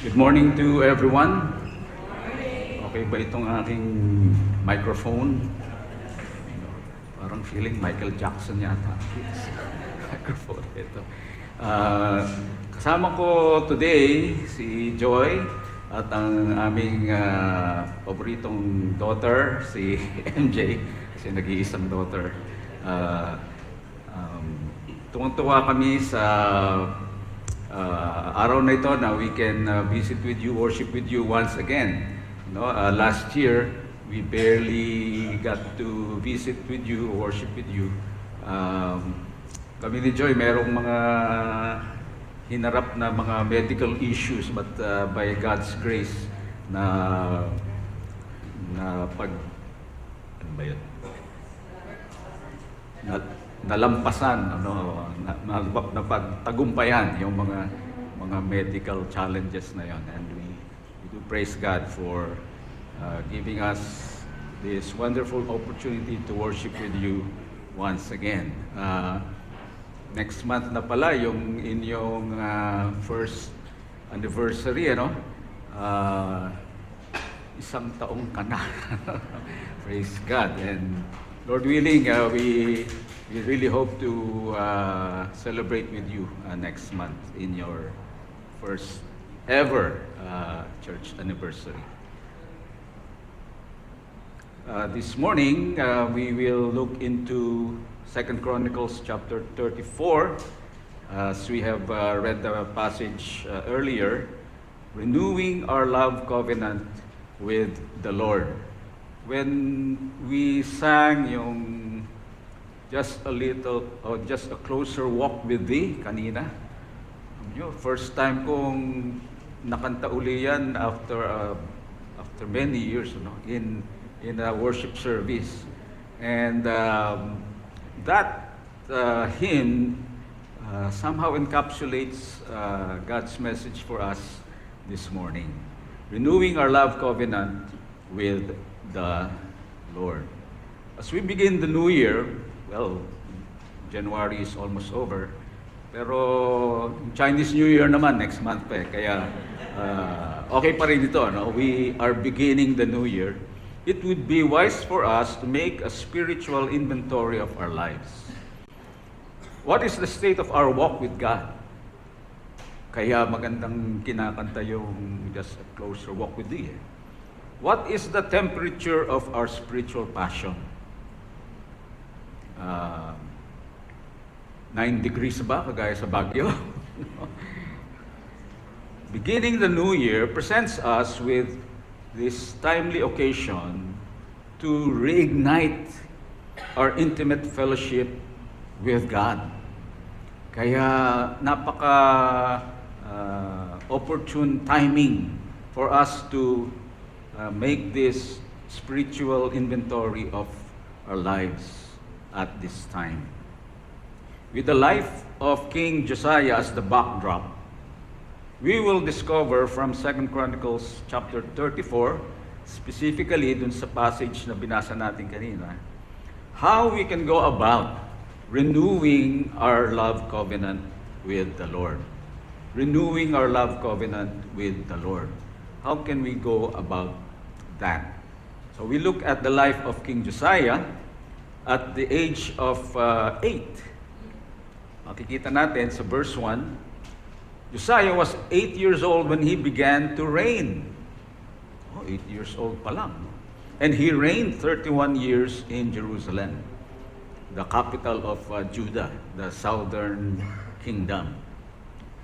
Good morning to everyone. Okay ba itong aking microphone? Parang feeling Michael Jackson yata. Microphone ito. Kasama ko today si Joy at ang aming paboritong daughter, si MJ, kasi nag-iisang daughter. Tuwang-tuwa kami sa araw na ito na we can visit with you, worship with you once again. No, last year we barely got to visit with you, worship with you. Kami ni Joy merong mga hinarap na mga medical issues, but by God's grace na ano ba yun? Nalampasan, napagtagumpayan yung mga medical challenges na yon, and we do praise God for giving us this wonderful opportunity to worship with you once again. Next month na pala yung inyong first anniversary, isang taong ka na. Praise God. And Lord willing, we really hope to celebrate with you next month in your first ever church anniversary. This morning, we will look into 2 Chronicles chapter 34, as we have read the passage earlier, renewing our love covenant with the Lord. When we sang yung just a little, or just a closer walk with Thee kanina, first time kong nakanta uli yan after many years, in a worship service. And that hymn somehow encapsulates God's message for us this morning. Renewing our love covenant with the Lord. As we begin the new year, well, January is almost over, pero Chinese New Year naman next month pa kaya okay pa rin ito, no? We are beginning the new year. It would be wise for us to make a spiritual inventory of our lives. What is the state of our walk with God? Kaya magandang kinakanta yung just a closer walk with Thee. What is the temperature of our spiritual passion? 9 degrees ba, kagaya sa Baguio? Beginning the new year presents us with this timely occasion to reignite our intimate fellowship with God. Kaya opportune timing for us to make this spiritual inventory of our lives at this time. With the life of King Josiah as the backdrop, we will discover from 2 Chronicles chapter 34, specifically dun sa passage na binasa natin kanina, how we can go about renewing our love covenant with the Lord. Renewing our love covenant with the Lord. How can we go about that? So we look at the life of King Josiah at the age of 8. Makikita natin sa verse 1, Josiah was 8 years old when he began to reign. 8 years old pa lang. And he reigned 31 years in Jerusalem, the capital of Judah, the southern kingdom.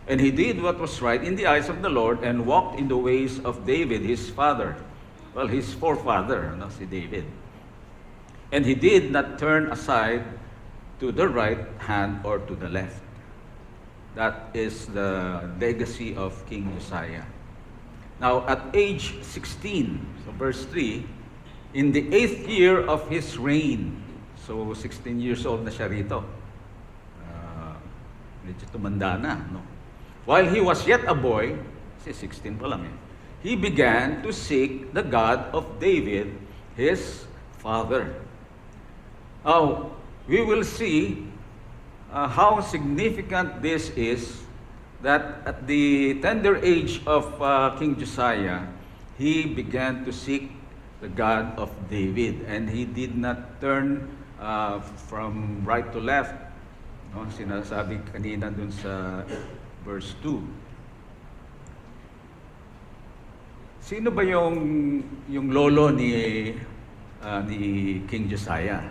And he did what was right in the eyes of the Lord and walked in the ways of David, his father. Well, his forefather, si David. And he did not turn aside to the right hand or to the left. That is the legacy of King Josiah. Now, at age 16, so verse 3, in the 8th year of his reign, so 16 years old na siya rito. Medyo tumanda na, no? While he was yet a boy, kasi 16 pa lang he began to seek the God of David, his father. We will see how significant this is, that at the tender age of King Josiah, he began to seek the God of David, and he did not turn from right to left. No, sinasabi kanina dun sa verse 2. Sino ba yung lolo ni King Josiah?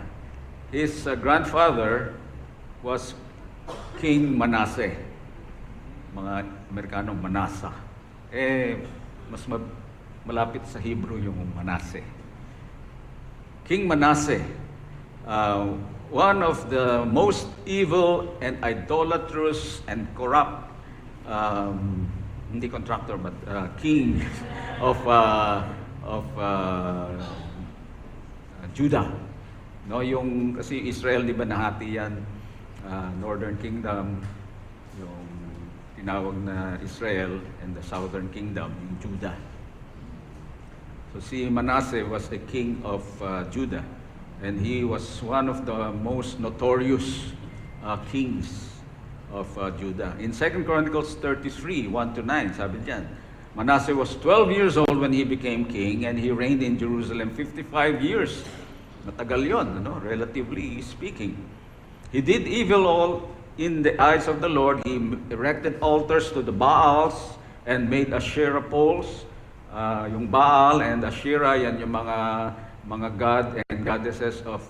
His grandfather was King Manasseh. Mga Amerikano, Manasa. Mas malapit sa Hebrew yung Manasseh. King Manasseh, one of the most evil and idolatrous and corrupt, hindi contractor but king of Judah. No, yung kasi Israel, di ba, nahati yan, Northern Kingdom, yung tinawag na Israel, and the Southern Kingdom, yung Judah. So si Manasseh was a king of Judah, and he was one of the most notorious kings of Judah. In 2 Chronicles 33, 1-9, sabi diyan, Manasseh was 12 years old when he became king, and he reigned in Jerusalem 55 years. Matagal yun, relatively speaking. He did evil all in the eyes of the Lord. He erected altars to the Baals and made Asherah poles. Yung Baal and Asherah, yan yung mga god and goddesses of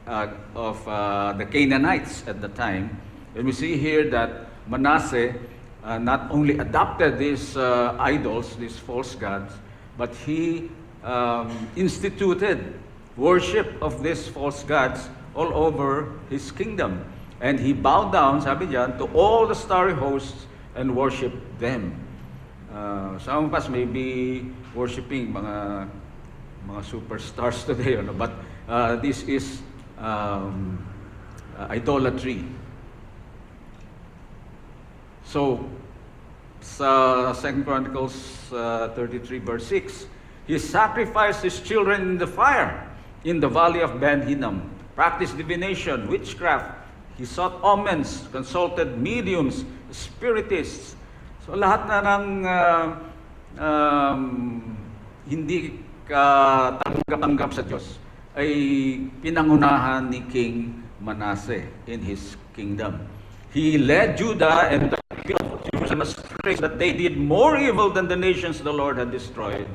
the Canaanites at the time. And we see here that Manasseh not only adopted these idols, these false gods, but he instituted worship of these false gods all over his kingdom. And he bowed down, sabi diyan, to all the starry hosts and worshiped them. Some of us may be worshiping mga superstars today, but this is idolatry. So, sa 2 Chronicles 33 verse 6, he sacrificed his children in the fire in the valley of Ben Hinnom, practiced divination, witchcraft. He sought omens, consulted mediums, spiritists. So lahat na ng hindi katanggap-tanggap sa Diyos ay pinangunahan ni King Manasseh in his kingdom. He led Judah and the people of Jerusalem astray that they did more evil than the nations the Lord had destroyed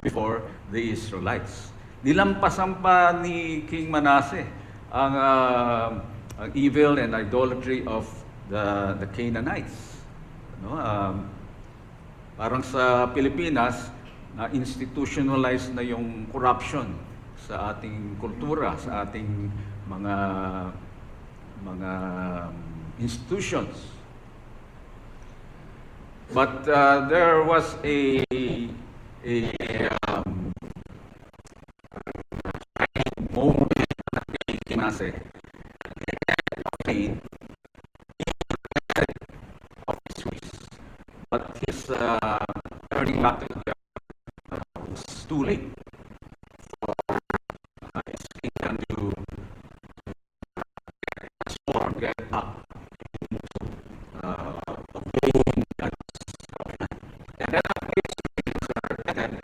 before the Israelites. Nilampasan pa ni King Manasseh ang evil and idolatry of the Canaanites. Parang sa Pilipinas, institutionalized na yung corruption sa ating kultura, sa ating mga institutions. But there was a moment na Manasseh of his ways, but his turning back to God was too late for his kingdom to transform, get up, obeying God's command. And then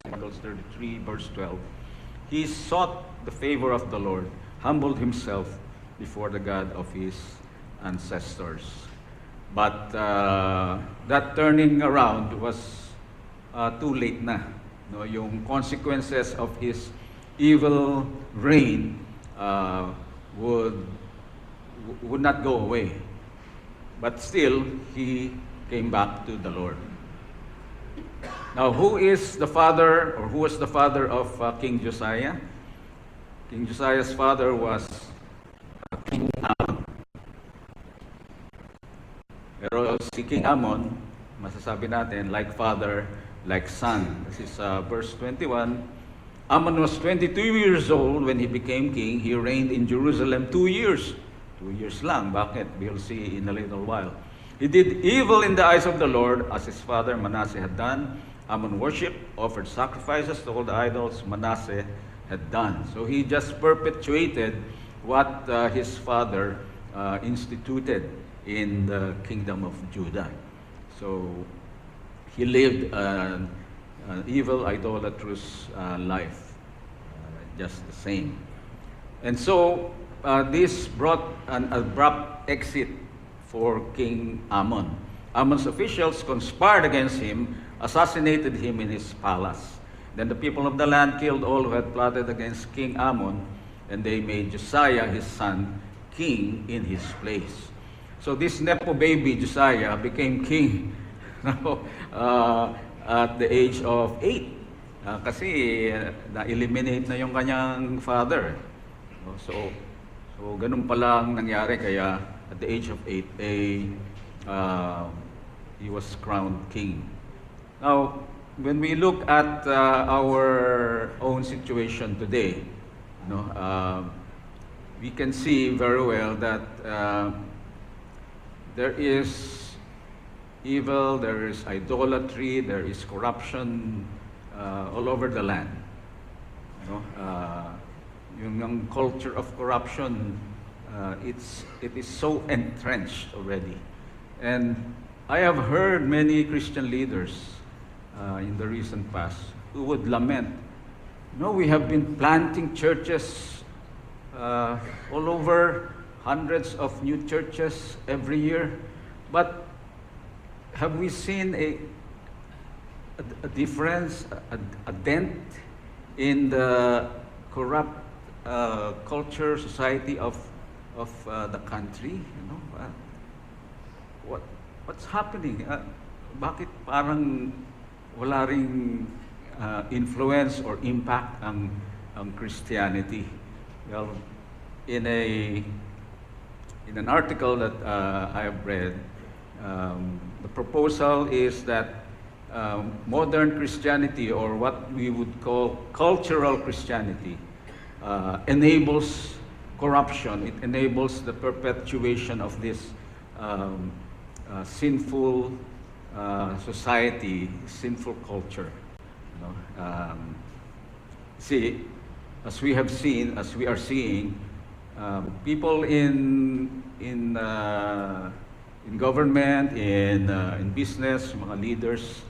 Proverbs 33 verse 12, he sought the favor of the Lord, humbled himself before the God of his ancestors. But that turning around was too late na. No, yung consequences of his evil reign would not go away. But still, he came back to the Lord. Now, who is the father, or who was the father of King Josiah? King Josiah's father was King Amon. Pero si King Amon, masasabi natin, like father, like son. This is verse 21. Amon was 22 years old when he became king. He reigned in Jerusalem 2 years. 2 years lang. Bakit? We'll see in a little while. He did evil in the eyes of the Lord, as his father Manasseh had done. Amon worshipped, offered sacrifices to all the idols Manasseh had done. So he just perpetuated what his father instituted. in the kingdom of Judah. So he lived an evil, idolatrous life, just the same. And so this brought an abrupt exit for King Ammon. Ammon's officials conspired against him, assassinated him in his palace. Then the people of the land killed all who had plotted against King Ammon, and they made Josiah, his son, king in his place. So this Nepo baby, Josiah, became king at the age of 8. Kasi na-eliminate na yung kanyang father. So ganun palang nangyari, kaya at the age of 8, he was crowned king. Now, when we look at our own situation today, we can see very well that there is evil, there is idolatry, there is corruption all over the land. Yung culture of corruption, it is so entrenched already. And I have heard many Christian leaders in the recent past who would lament, we have been planting churches all over, hundreds of new churches every year, but have we seen a difference, a dent in the corrupt culture, society of the country? What's happening? Bakit parang wala ring influence or impact ang Christianity? Well, in an article that I have read, the proposal is that modern Christianity, or what we would call cultural Christianity, enables corruption. It enables the perpetuation of this sinful society, sinful culture. See, as we are seeing, people in government, in business, mga leaders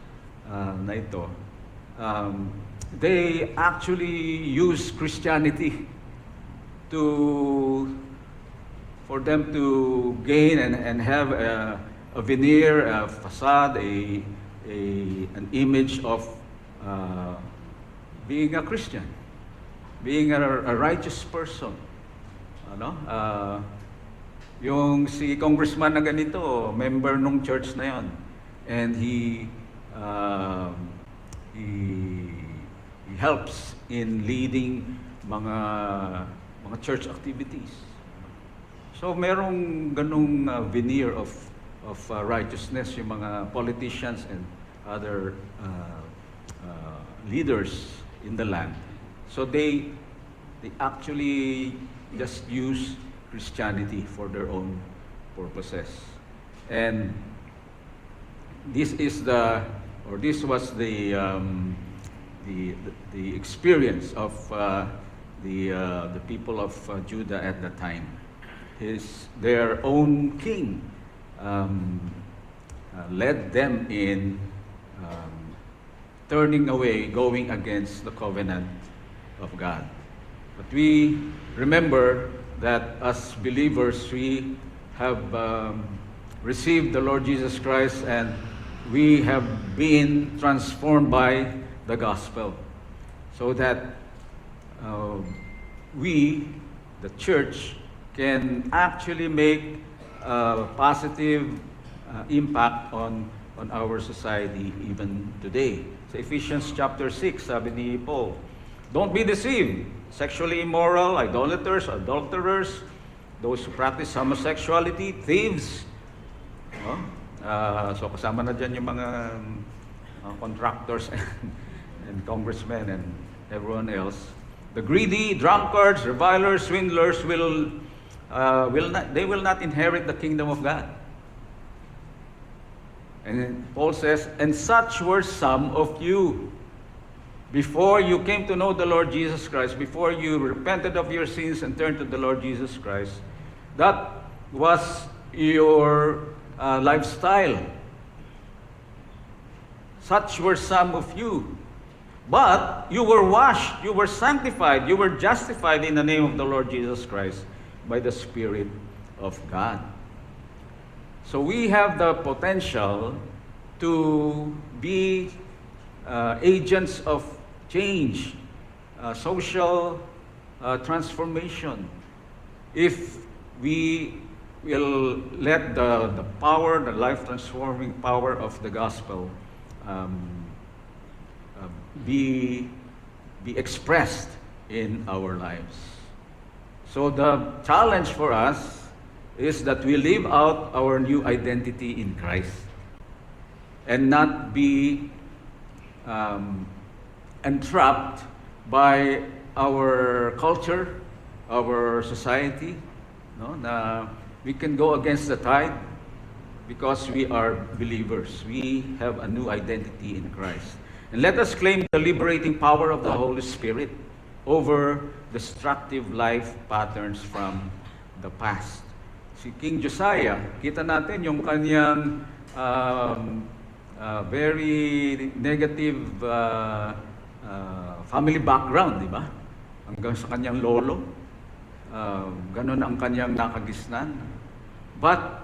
na ito, they actually use Christianity for them to gain and have a veneer, a facade, an image of being a Christian, being a righteous person. Yung si congressman na ganito, member nung church na yon, and he helps in leading mga church activities. So merong ganung veneer of righteousness yung mga politicians and other leaders in the land. So they actually just use Christianity for their own purposes. And this was the experience of the people of Judah at the time. Their own king led them in turning away, going against the covenant of God. But we remember that as believers, we have received the Lord Jesus Christ, and we have been transformed by the gospel, so that we, the church, can actually make a positive impact on our society even today. Sa Ephesians chapter 6, sabi ni Paul, don't be deceived. Sexually immoral, idolaters, adulterers, those who practice homosexuality, thieves. So kasama na dyan yung mga contractors and congressmen and everyone else. The greedy, drunkards, revilers, swindlers will not inherit the kingdom of God. And Paul says, and such were some of you. Before you came to know the Lord Jesus Christ, before you repented of your sins and turned to the Lord Jesus Christ, that was your lifestyle. Such were some of you. But you were washed, you were sanctified, you were justified in the name of the Lord Jesus Christ by the Spirit of God. So we have the potential to be agents of change, social transformation, if we will let the power, the life-transforming power of the gospel be expressed in our lives. So the challenge for us is that we live out our new identity in Christ and not be entrapped by our culture, our society. No? Na we can go against the tide because we are believers. We have a new identity in Christ. And let us claim the liberating power of the Holy Spirit over destructive life patterns from the past. Si King Josiah, kita natin yung kanyang very negative family background, di ba? Hanggang sa kanyang lolo. Ganon ang kanyang nakagisnan. But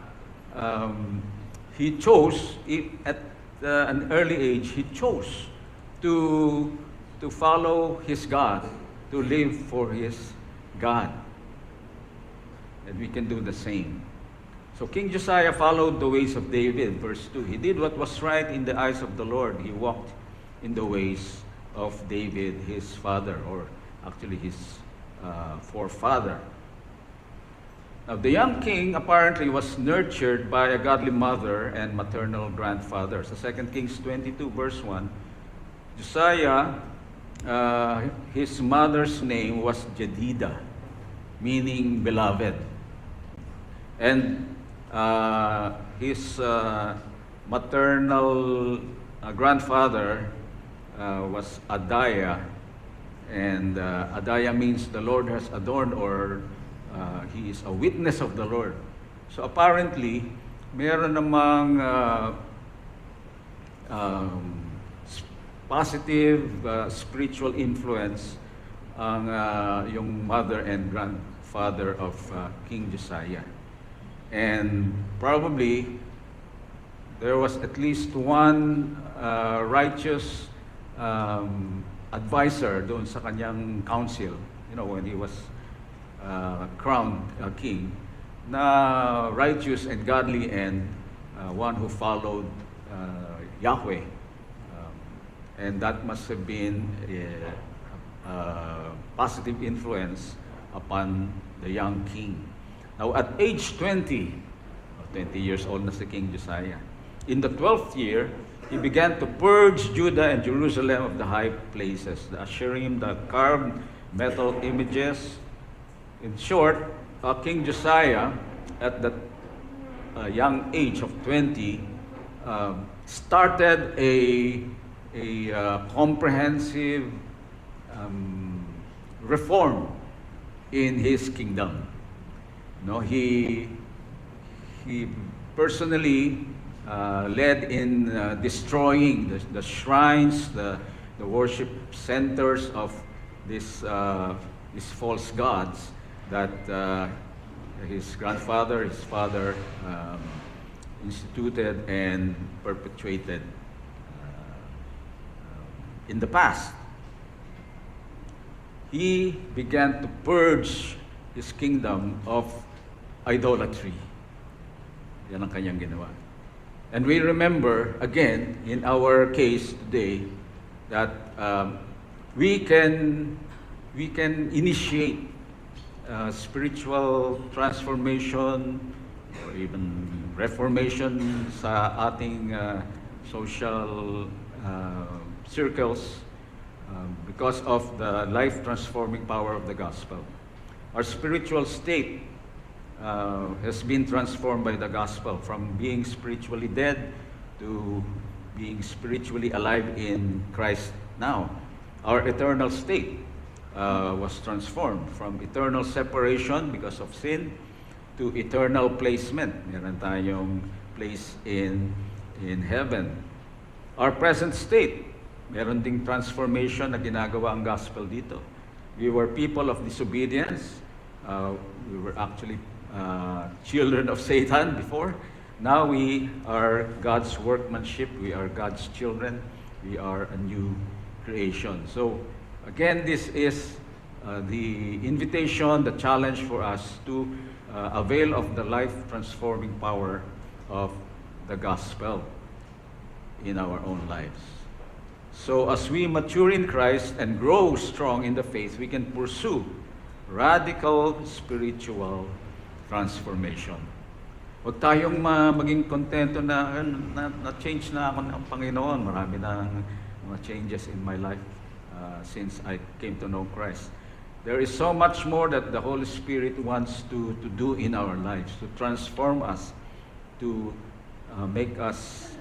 he chose, at an early age, he chose to follow his God, to live for his God. And we can do the same. So King Josiah followed the ways of David, verse 2. He did what was right in the eyes of the Lord. He walked in the ways of David, his father, or actually his forefather. Now, the young king apparently was nurtured by a godly mother and maternal grandfather. So 2 Kings 22, verse 1, Josiah, his mother's name was Jedida, meaning beloved. And his maternal grandfather was Adaiah. And Adaiah means the Lord has adorned, or he is a witness of the Lord. So apparently, meron namang positive spiritual influence ang yung mother and grandfather of King Josiah. And probably there was at least one righteous advisor doon sa kanyang council, when he was crowned king, na righteous and godly and one who followed Yahweh. And that must have been a positive influence upon the young king. Now, at age 20 years old na si King Josiah, in the 12th year, he began to purge Judah and Jerusalem of the high places, the Asherim, the carved metal images. In short, King Josiah, at the young age of 20, started a comprehensive reform in his kingdom. No, he personally led in destroying the shrines, the worship centers of these false gods that his grandfather, his father instituted and perpetuated in the past. He began to purge his kingdom of idolatry. Yan ang kanyang ginawa. And we remember, again, in our case today, that we can initiate spiritual transformation or even reformation sa ating social circles because of the life-transforming power of the gospel. Our spiritual state has been transformed by the gospel from being spiritually dead to being spiritually alive in Christ now. Our eternal state was transformed from eternal separation because of sin to eternal placement. Meron tayong place in heaven. Our present state, meron ding transformation na ginagawa ang gospel dito. We were people of disobedience. We were actually children of Satan before. Now we are God's workmanship. We are God's children. We are a new creation. So again, this is the invitation, the challenge for us to avail of the life-transforming power of the gospel in our own lives. So as we mature in Christ and grow strong in the faith, we can pursue radical spiritual transformation. Huwag tayong maging kontento na change na ako ng Panginoon. Marami na mga changes in my life since I came to know Christ. There is so much more that the Holy Spirit wants to do in our lives, to transform us, to make us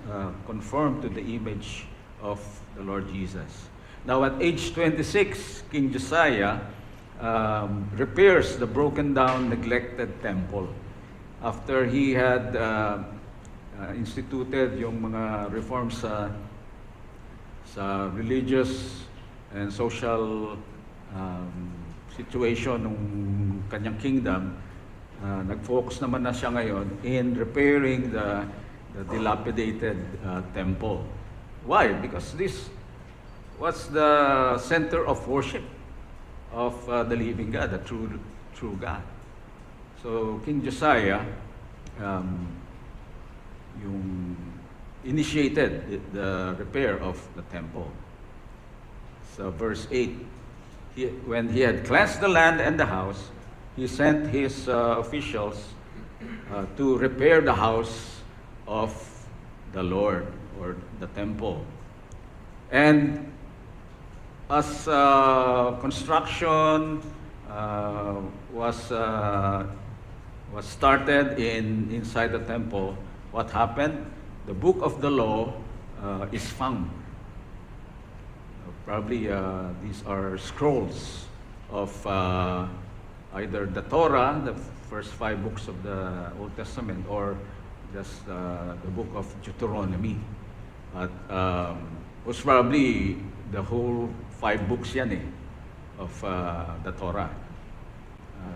conform to the image of the Lord Jesus. Now at age 26, King Josiah repairs the broken down, neglected temple. After he had instituted yung mga reforms sa religious and social situation ng kanyang kingdom, nag-focus naman na siya ngayon in repairing the dilapidated temple. Why? Because this was the center of worship of the living God, the true God. So King Josiah initiated the repair of the temple. So verse 8, when he had cleansed the land and the house, he sent his officials to repair the house of the Lord, or the temple. And as construction was started inside the temple, what happened? The book of the law is found. Probably these are scrolls of either the Torah, the first 5 books of the Old Testament, or just the book of Deuteronomy. Was probably the whole 5 books yan of the Torah.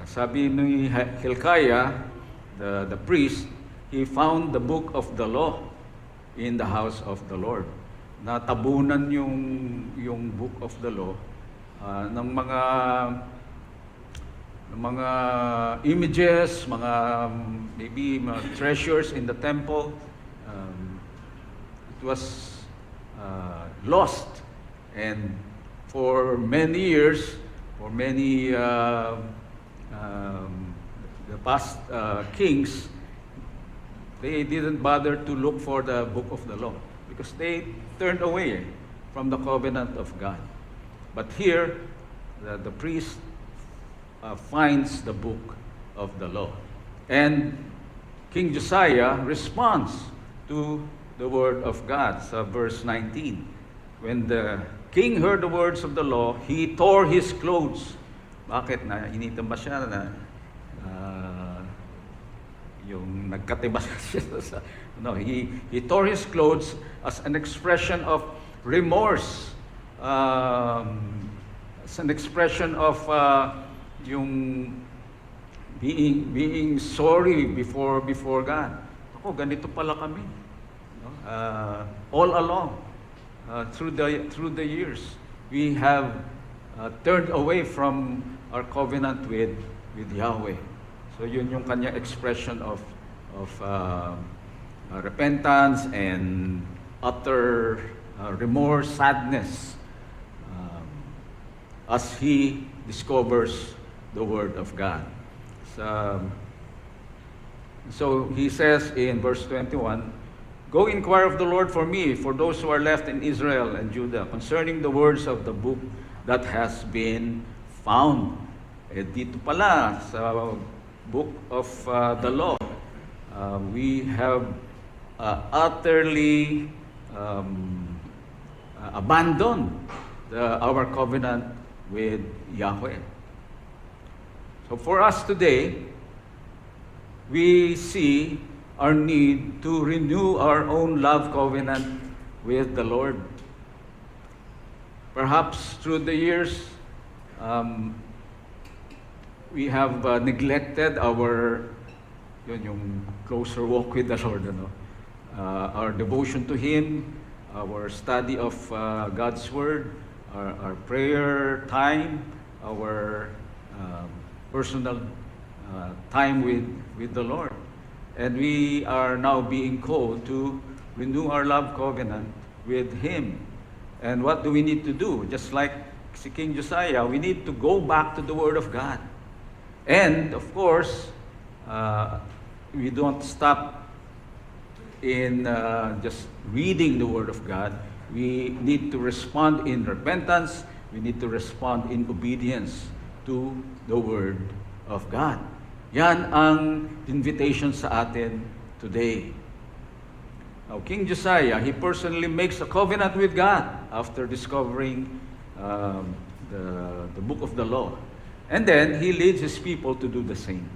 Sabi ni Hilkiah, the priest, he found the book of the law in the house of the Lord. Natabunan yung book of the law ng mga images, maybe mga treasures in the temple. It was lost, and for many years, for many the past kings, they didn't bother to look for the book of the law because they turned away from the covenant of God. But here, the priest finds the book of the law, and King Josiah responds to the word of God. So verse 19, when the king heard the words of the law, he tore his clothes. Bakit? Initan ba siya na yung nagkatibas siya sa... No, he tore his clothes as an expression of remorse, as an expression of yung being sorry before God. Ako, ganito pala kami. No? All along, through the years, we have turned away from our covenant with Yahweh. So yun yung kanya expression of repentance and utter remorse, sadness, as he discovers the word of God. So he says in verse 21, "Go inquire of the Lord for me, for those who are left in Israel and Judah, concerning the words of the book that has been found." Dito pala sa book of the law, we have utterly abandoned our covenant with Yahweh. So for us today, we see our need to renew our own love covenant with the Lord. Perhaps through the years, we have neglected yung closer walk with the Lord, our devotion to Him, our study of God's Word, our prayer time, our personal time with the Lord. And we are now being called to renew our love covenant with Him. And what do we need to do? Just like si King Josiah, we need to go back to the Word of God. And of course, we don't stop in just reading the Word of God. We need to respond in repentance. We need to respond in obedience to the Word of God. Yan ang invitation sa atin today. Now, King Josiah, he personally makes a covenant with God after discovering the book of the law. And then, he leads his people to do the same.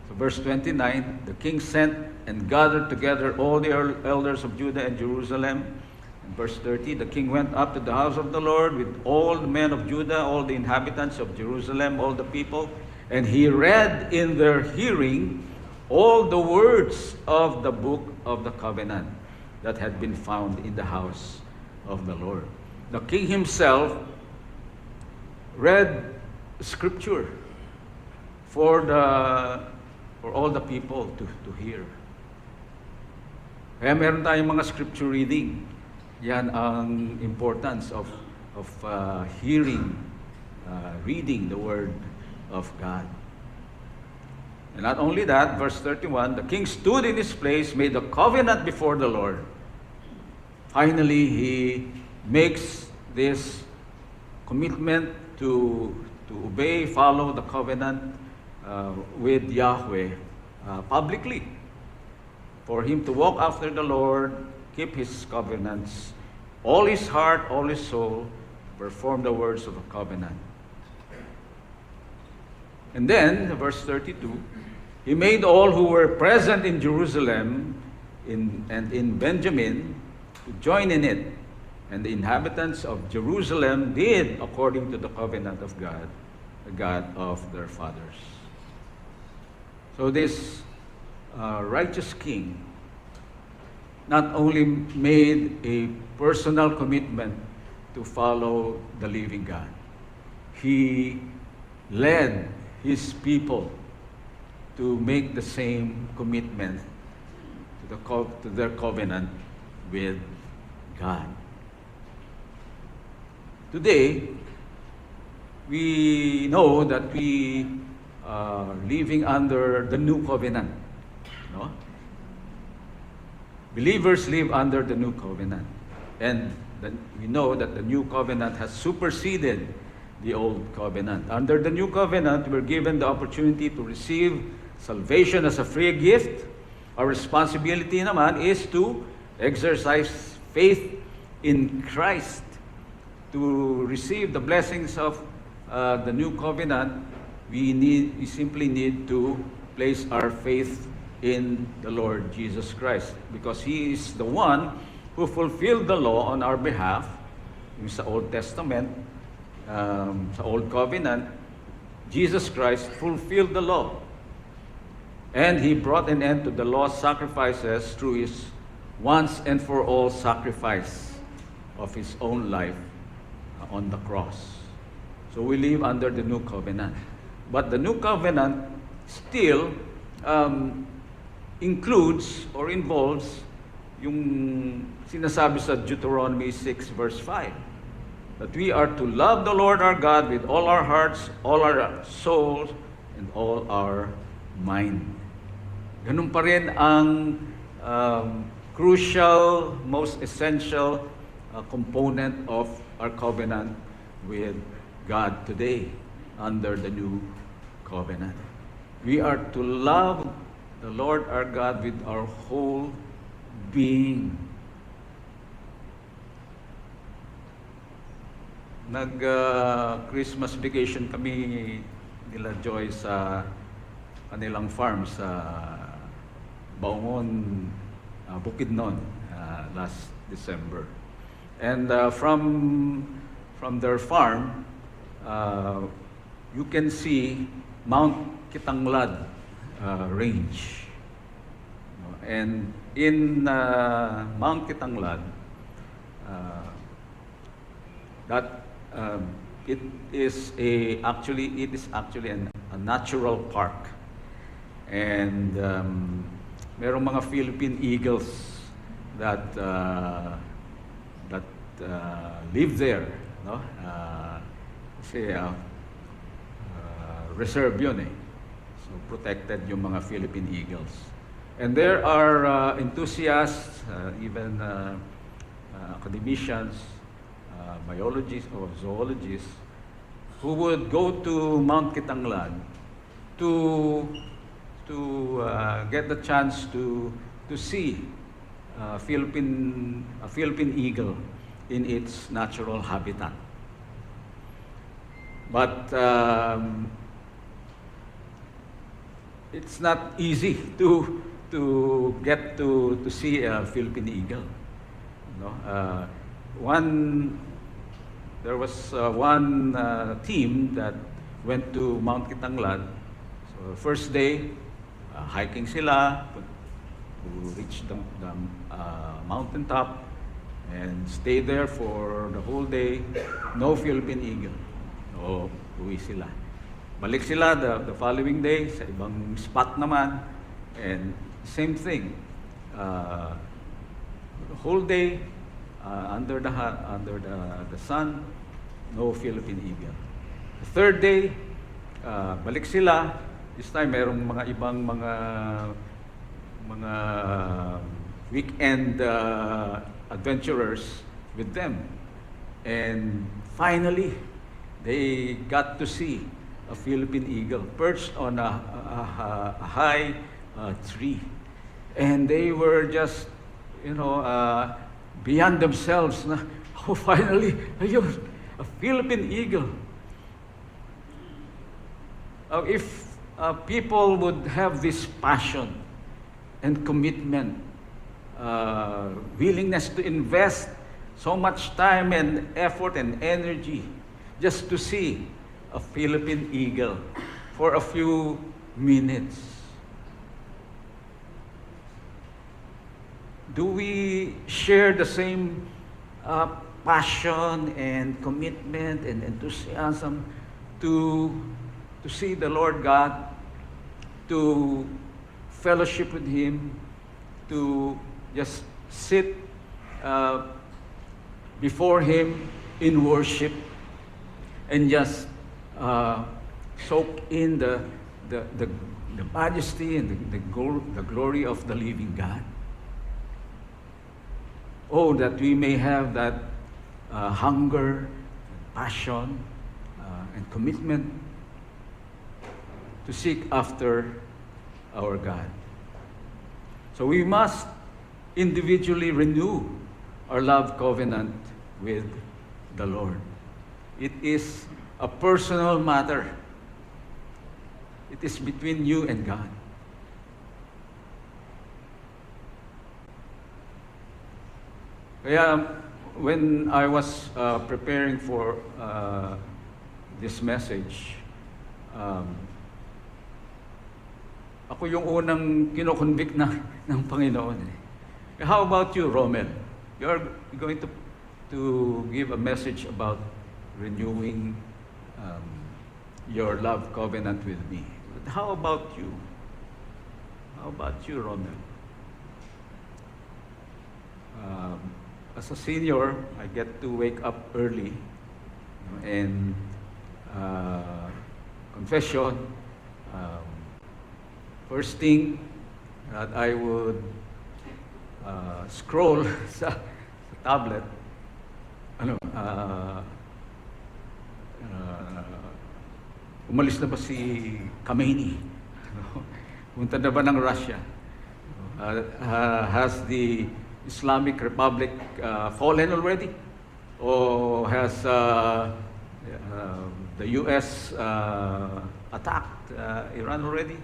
So verse 29, the king sent and gathered together all the elders of Judah and Jerusalem. And verse 30, the king went up to the house of the Lord with all the men of Judah, all the inhabitants of Jerusalem, all the people, and he read in their hearing all the words of the book of the covenant that had been found in the house of the Lord. The king himself read scripture for all the people to hear. Kaya meron tayong mga scripture reading. Yan ang importance of hearing, reading the Word of God. And not only that, verse 31, the king stood in his place, made a covenant before the Lord. Finally, he makes this commitment to obey, follow the covenant with Yahweh publicly. For him to walk after the Lord, keep his covenants, all his heart, all his soul, perform the words of the covenant. And then, verse 32, he made all who were present in Jerusalem and in Benjamin to join in it. And the inhabitants of Jerusalem did according to the covenant of God, the God of their fathers. So this righteous king not only made a personal commitment to follow the living God, he led his people to make the same commitment to their covenant with God. Today, we know that we are living under the new covenant. No? Believers live under the new covenant. And we know that the new covenant has superseded the old covenant. Under the new covenant, we're given the opportunity to receive salvation as a free gift. Our responsibility naman is to exercise faith in Christ. To receive the blessings of the new covenant, we simply need to place our faith in the Lord Jesus Christ, because He is the one who fulfilled the law on our behalf. Yung sa Old Testament, sa Old Covenant, Jesus Christ fulfilled the law. And He brought an end to the law's sacrifices through His once and for all sacrifice of His own life on the cross. So we live under the new covenant. But the new covenant still includes or involves yung sinasabi sa Deuteronomy 6 verse 5, that we are to love the Lord our God with all our hearts, all our souls, and all our mind. Ganun pa rin ang crucial, most essential component of our covenant with God today under the new covenant. We are to love the Lord our God with our whole being. Christmas vacation kami nila Joy sa kanilang farm sa Baungon, Bukidnon last December. And from their farm, you can see Mount Kitanglad range. And in Mount Kitanglad, it is actually a natural park. And merong mga Philippine eagles that live there, no? Kasi reserve yun eh. So protected yung mga Philippine eagles. And there are enthusiasts, even academicians, biologists or zoologists, who would go to Mount Kitanglad to get the chance to see a Philippine eagle in its natural habitat. But it's not easy to get to see a Philippine eagle. No? There was one team that went to Mount Kitanglad. So first day, hiking sila to reach the mountain top and stay there for the whole day. No Philippine eagle. So uwi sila. Balik sila the following day sa ibang spot naman, and same thing. The whole day under the sun, no Philippine eagle. The third day, balik sila. This time merong mga ibang mga weekend adventurers with them, and finally they got to see a Philippine eagle perched on a high tree, and they were just, beyond themselves. Na, oh, finally, ayun, a Philippine eagle. If people would have this passion and commitment, willingness to invest so much time and effort and energy just to see a Philippine eagle for a few minutes. Do we share the same passion and commitment and enthusiasm to see the Lord God, to fellowship with Him, to just sit before Him in worship and just soak in the majesty and the glory of the living God? Oh, that we may have that hunger, passion, and commitment to seek after our God. So we must individually renew our love covenant with the Lord. It is a personal matter. It is between you and God. Kaya when I was preparing for this message, ako yung unang kinoconvict ng Panginoon. How about you, Romel? You're going to give a message about renewing your love covenant with me. But how about you? How about you, Romel? As a senior, I get to wake up early, and confession. First thing that I would scroll sa tablet, umalis na ba si Khamenei? Punta na ba ng Russia? Has the Islamic Republic fallen already? Or has the U.S. attacked Iran already?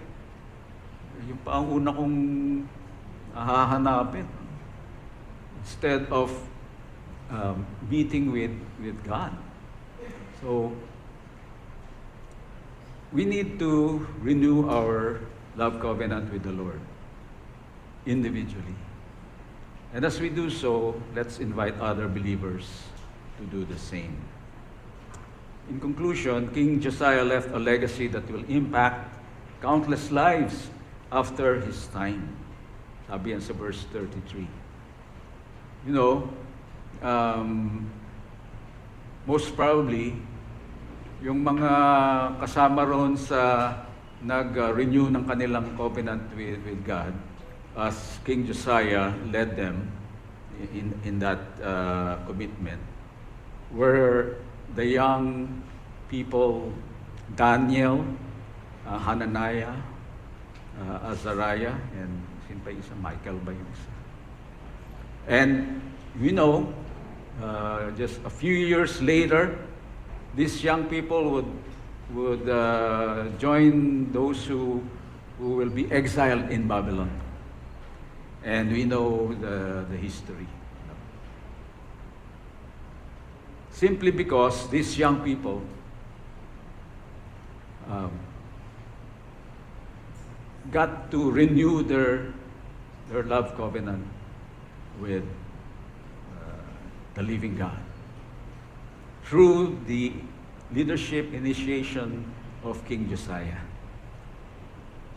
Yung pa ang una kong hahanapin. Instead of meeting with God. So, we need to renew our love covenant with the Lord individually. And as we do so, let's invite other believers to do the same. In conclusion, King Josiah left a legacy that will impact countless lives after his time. Sabi yan sa verse 33. You know, most probably, yung mga kasama roon sa nag-renew ng kanilang covenant with God, as King Josiah led them in that commitment, were the young people, Daniel, Hananiah, Azariah, and sin pa isa, Michael ba yung isa? And we know, just a few years later, these young people would join those who will be exiled in Babylon. And we know the history. Simply because these young people got to renew their love covenant with the living God through the leadership initiation of King Josiah.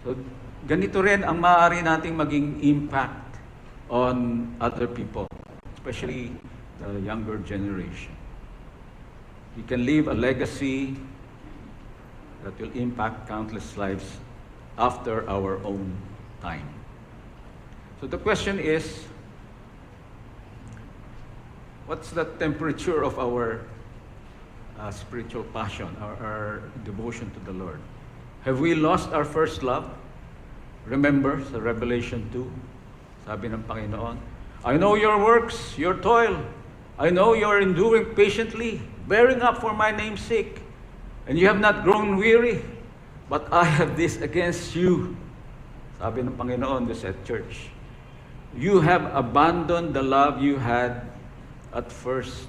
So, ganito rin ang maaari nating maging impact on other people, especially the younger generation. We can leave a legacy that will impact countless lives after our own time. So the question is, what's the temperature of our spiritual passion, our devotion to the Lord? Have we lost our first love? Remember sa Revelation 2, sabi ng Panginoon, I know your works, your toil. I know you are enduring patiently, bearing up for my name's sake, and you have not grown weary. But I have this against you. Sabi ng Panginoon this at church. You have abandoned the love you had at first.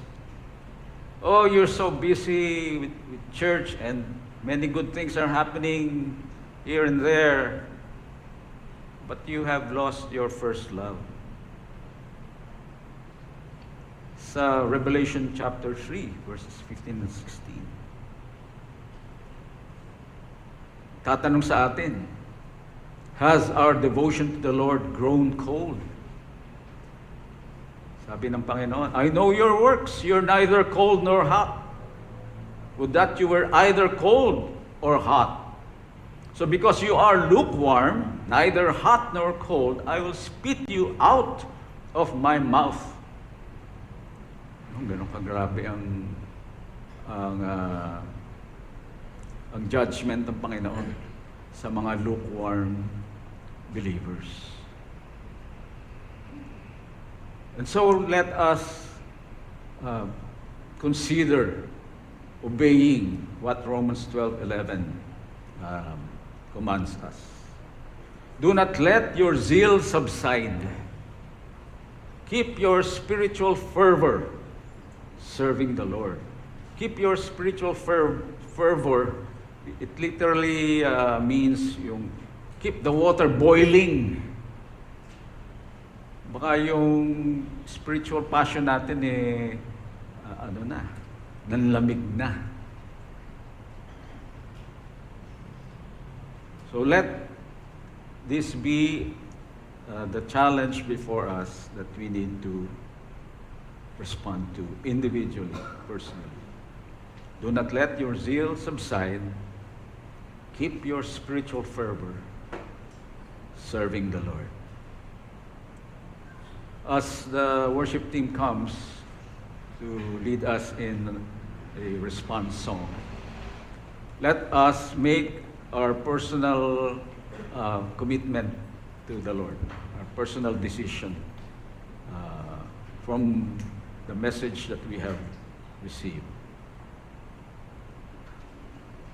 Oh, you're so busy with church and many good things are happening here and there. But you have lost your first love. Sa Revelation chapter 3, verses 15 and 16. Tatanong sa atin, has our devotion to the Lord grown cold? Sabi ng Panginoon, I know your works, you're neither cold nor hot. Would that you were either cold or hot. So because you are lukewarm, neither hot nor cold, I will spit you out of my mouth. Ganun kagrabe ang judgment ng Panginoon sa mga lukewarm believers. And so let us consider obeying what Romans 12:11 commands us. Do not let your zeal subside. Keep your spiritual fervor serving the Lord. Keep your spiritual fervor. It literally means yung keep the water boiling. Baka yung spiritual passion natin nanlamig na. So let this be the challenge before us that we need to respond to individually, personally. Do not let your zeal subside. Keep your spiritual fervor serving the Lord. As the worship team comes to lead us in a response song, let us make our personal commitment to the Lord, our personal decision from the message that we have received.